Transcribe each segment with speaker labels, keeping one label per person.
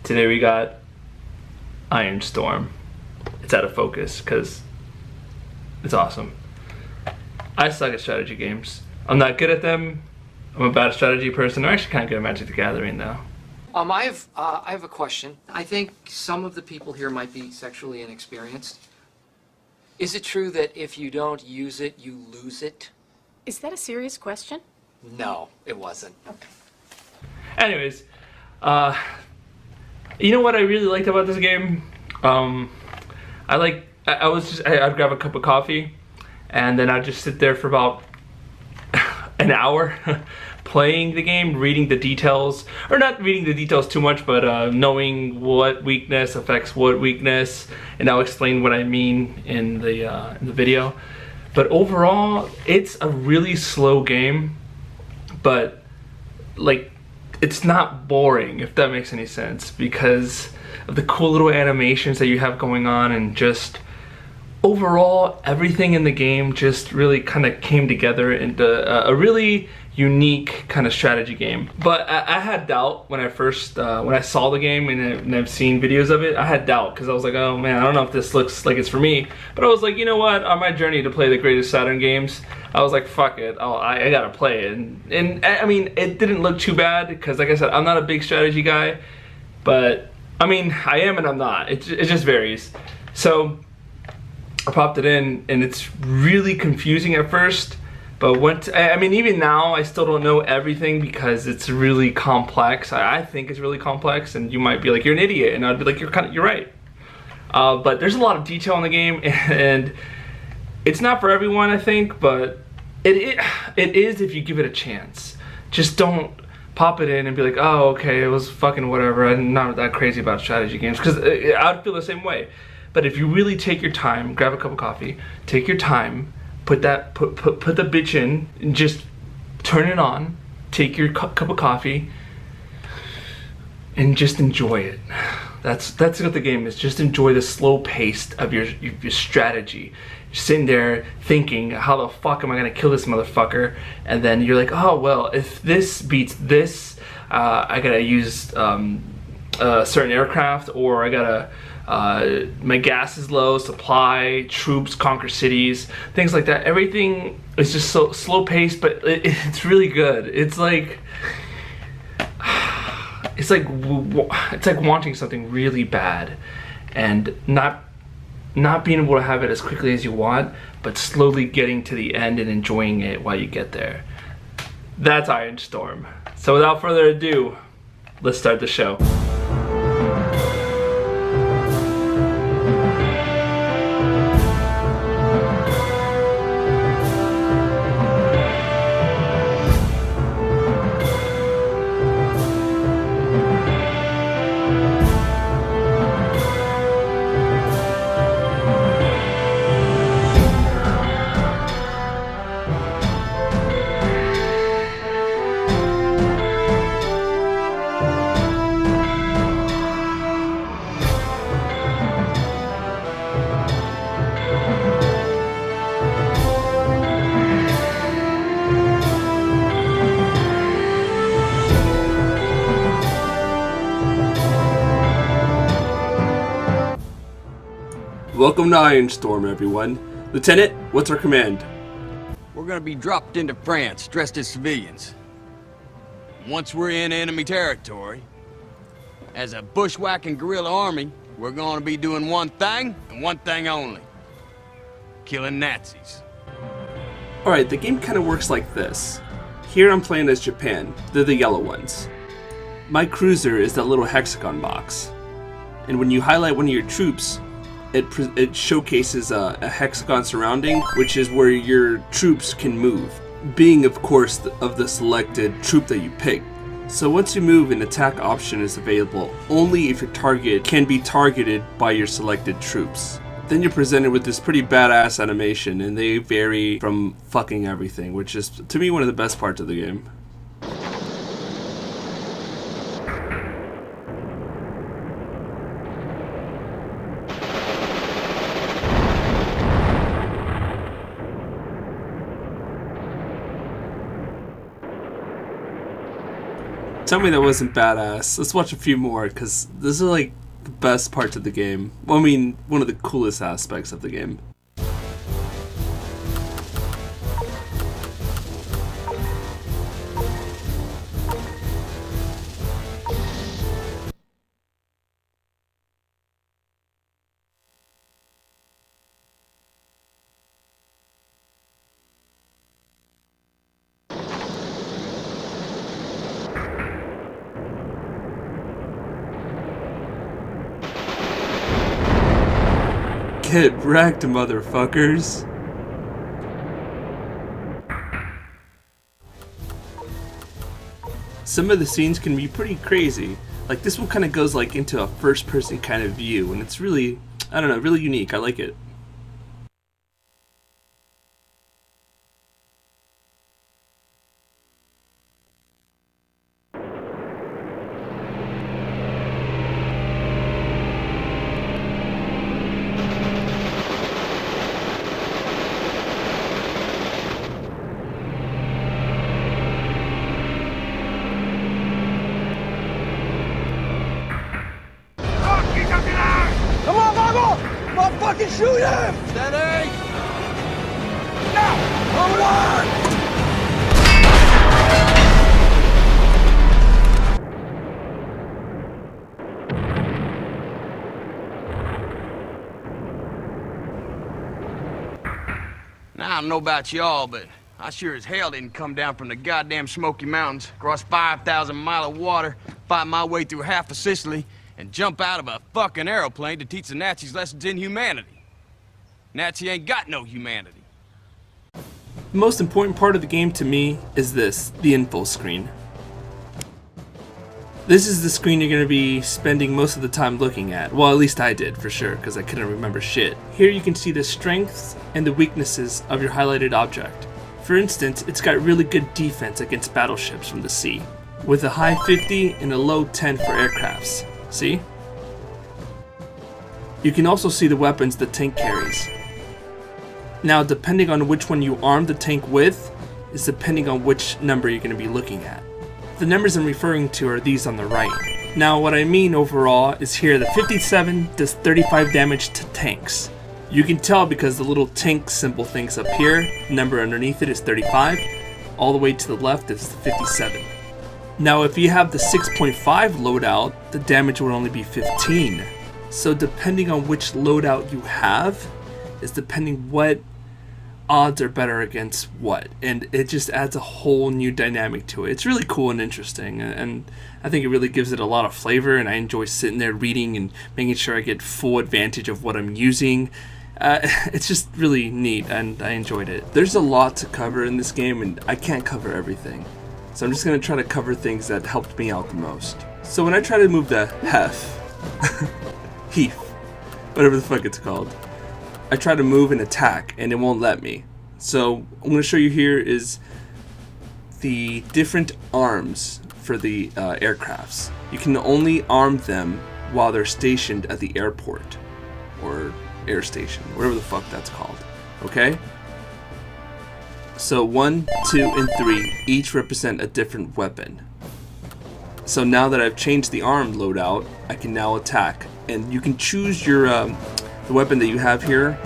Speaker 1: Today we got Iron Storm. It's out of focus because it's awesome. I suck at strategy games. I'm not good at them. I'm a bad strategy person. I'm actually kind of good at Magic the Gathering though.
Speaker 2: I have a question. I think some of the people here might be sexually inexperienced. Is it true that if you don't use it, you lose it?
Speaker 3: Is that a serious question?
Speaker 2: No, it wasn't.
Speaker 3: Okay.
Speaker 1: Anyways, you know what I really liked about this game? I'd grab a cup of coffee and then I'd just sit there for about an hour playing the game, reading the details, or not reading the details too much, but knowing what weakness affects what weakness, and I'll explain what I mean in the video. But overall, it's a really slow game, but like it's not boring, if that makes any sense, because of the cool little animations that you have going on, and just overall everything in the game just really kind of came together into a really unique kind of strategy game. But I had doubt when I first when I saw the game, and I've seen videos of it. I had doubt because I was like, oh man, I don't know if this looks like it's for me. But I was like, you know what, on my journey to play the greatest Saturn games, I was like, fuck it, I gotta play it. And I mean, it didn't look too bad because, like I said, I'm not a big strategy guy, but I mean, I am and I'm not. It just varies. So I popped it in, and it's really confusing at first. But I mean, even now, I still don't know everything because it's really complex. I think it's really complex, and you might be like, you're an idiot, and I'd be like, you're right. But there's a lot of detail in the game, and it's not for everyone, I think, but it is if you give it a chance. Just don't pop it in and be like, oh, okay, it was fucking whatever. I'm not that crazy about strategy games, because I'd feel the same way. But if you really take your time, grab a cup of coffee, take your time, put the bitch in, and just turn it on, take your cup of coffee, and just enjoy it. That's what the game is. Just enjoy the slow pace of your strategy. You're sitting there thinking, how the fuck am I gonna kill this motherfucker? And then you're like, oh well, if this beats this, I gotta use a certain aircraft, or I gotta my gas is low, supply, troops, conquer cities, things like that. Everything is just so slow paced, but it's really good. It's like wanting something really bad and not being able to have it as quickly as you want, but slowly getting to the end and enjoying it while you get there. That's Iron Storm. So without further ado, let's start the show. Welcome to Iron Storm, everyone. Lieutenant, what's our command?
Speaker 4: We're gonna be dropped into France, dressed as civilians. Once we're in enemy territory, as a bushwhacking guerrilla army, we're gonna be doing one thing, and one thing only. Killing Nazis.
Speaker 1: Alright, the game kind of works like this. Here I'm playing as Japan. They're the yellow ones. My cruiser is that little hexagon box. And when you highlight one of your troops, it showcases a hexagon surrounding, which is where your troops can move, being of course of the selected troop that you pick. So once you move, an attack option is available only if your target can be targeted by your selected troops. Then you're presented with this pretty badass animation, and they vary from fucking everything, which is to me one of the best parts of the game. Tell me that wasn't badass. Let's watch a few more, because this is like the best parts of the game. Well, I mean, one of the coolest aspects of the game. Get wrecked, motherfuckers. Some of the scenes can be pretty crazy. Like this one kind of goes like into a first person kind of view, and it's really, I don't know, really unique. I like it.
Speaker 4: Come on, Margot! Motherfucking shoot him! Steady! Now! Forward! Now, I don't know about y'all, but I sure as hell didn't come down from the goddamn Smoky Mountains, cross 5,000 miles of water, fight my way through half of Sicily, and jump out of a fucking aeroplane to teach the Nazis lessons in humanity. Nazi ain't got no humanity.
Speaker 1: The most important part of the game to me is this, the info screen. This is the screen you're going to be spending most of the time looking at. Well, at least I did, for sure, because I couldn't remember shit. Here you can see the strengths and the weaknesses of your highlighted object. For instance, it's got really good defense against battleships from the sea, with a high 50 and a low 10 for aircrafts. See? You can also see the weapons the tank carries. Now, depending on which one you arm the tank with, is depending on which number you're going to be looking at. The numbers I'm referring to are these on the right. Now, what I mean overall is here the 57 does 35 damage to tanks. You can tell because the little tank symbol things up here, the number underneath it is 35, all the way to the left is 57. Now if you have the 6.5 loadout, the damage would only be 15. So depending on which loadout you have, is depending what odds are better against what. And it just adds a whole new dynamic to it. It's really cool and interesting, and I think it really gives it a lot of flavor, and I enjoy sitting there reading and making sure I get full advantage of what I'm using. It's just really neat, and I enjoyed it. There's a lot to cover in this game, and I can't cover everything. So I'm just going to try to cover things that helped me out the most. So when I try to move the Heath, whatever the fuck it's called, I try to move and attack, and it won't let me. So I'm going to show you here is the different arms for the aircrafts. You can only arm them while they're stationed at the airport, or air station, whatever the fuck that's called, okay? So 1, 2, and 3 each represent a different weapon. So now that I've changed the arm loadout, I can now attack, and you can choose your the weapon that you have here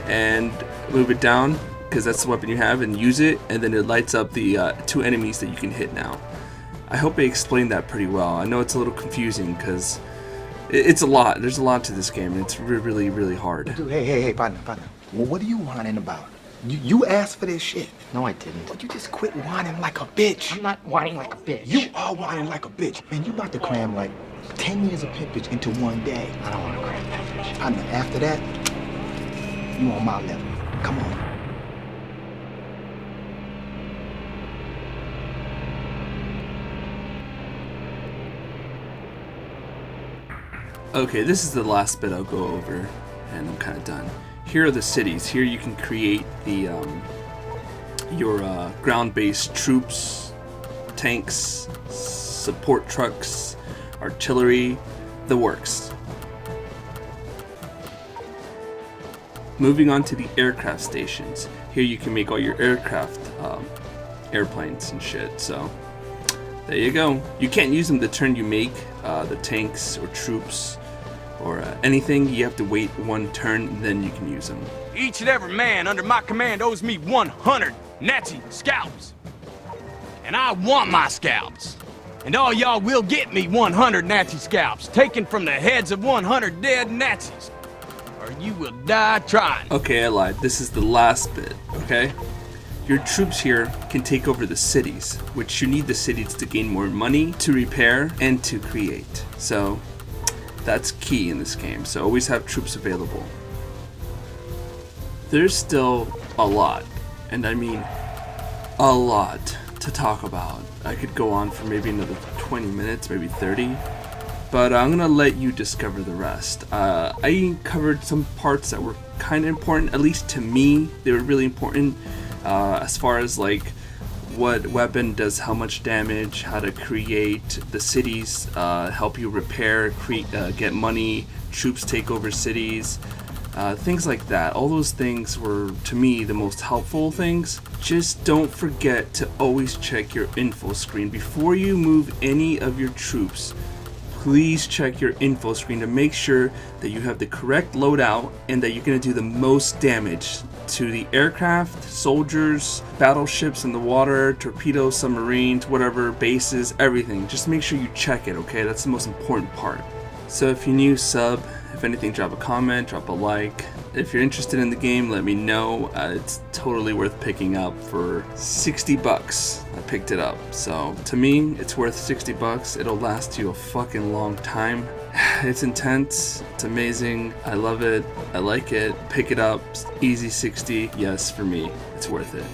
Speaker 1: and move it down, because that's the weapon you have, and use it, and then it lights up the 2 enemies that you can hit now. I hope I explained that pretty well. I know it's a little confusing because it's a lot. There's a lot to this game, and it's really, really hard.
Speaker 5: Dude, hey, partner. Well, what are you whining about? You asked for this shit.
Speaker 2: No, I didn't.
Speaker 5: But you just quit whining like a bitch.
Speaker 2: I'm not whining like a bitch.
Speaker 5: You are whining like a bitch. Man, you about to cram like 10 years of pimpage into one day.
Speaker 2: I don't want to cram pimpage.
Speaker 5: Partner, after that, you on my level. Come on.
Speaker 1: Okay, this is the last bit I'll go over, and I'm kind of done. Here are the cities. Here you can create the your ground-based troops, tanks, support trucks, artillery, the works. Moving on to the aircraft stations. Here you can make all your aircraft airplanes and shit. So there you go. You can't use them the turn you make the tanks or troops or anything. You have to wait one turn, then you can use them.
Speaker 4: Each and every man under my command owes me 100 Nazi scalps. And I want my scalps. And all y'all will get me 100 Nazi scalps, taken from the heads of 100 dead Nazis. Or you will die trying.
Speaker 1: Okay, I lied. This is the last bit, okay? Your troops here can take over the cities, which you need the cities to gain more money, to repair, and to create. So, that's key in this game, so always have troops available. There's still a lot, and I mean a lot, to talk about. I could go on for maybe another 20 minutes, maybe 30, but I'm gonna let you discover the rest. I covered some parts that were kind of important, at least to me. They were really important as far as like what weapon does how much damage, how to create the cities, help you repair, get money, troops take over cities, things like that. All those things were, to me, the most helpful things. Just don't forget to always check your info screen before you move any of your troops. Please check your info screen to make sure that you have the correct loadout and that you're going to do the most damage to the aircraft, soldiers, battleships in the water, torpedoes, submarines, whatever, bases, everything. Just make sure you check it, okay? That's the most important part. So if you're new, sub. If anything, drop a comment, drop a like. If you're interested in the game, let me know. It's totally worth picking up for 60 bucks. I picked it up. So to me, it's worth 60 bucks. It'll last you a fucking long time. It's intense. It's amazing. I love it. I like it. Pick it up. Easy 60. Yes, for me, it's worth it.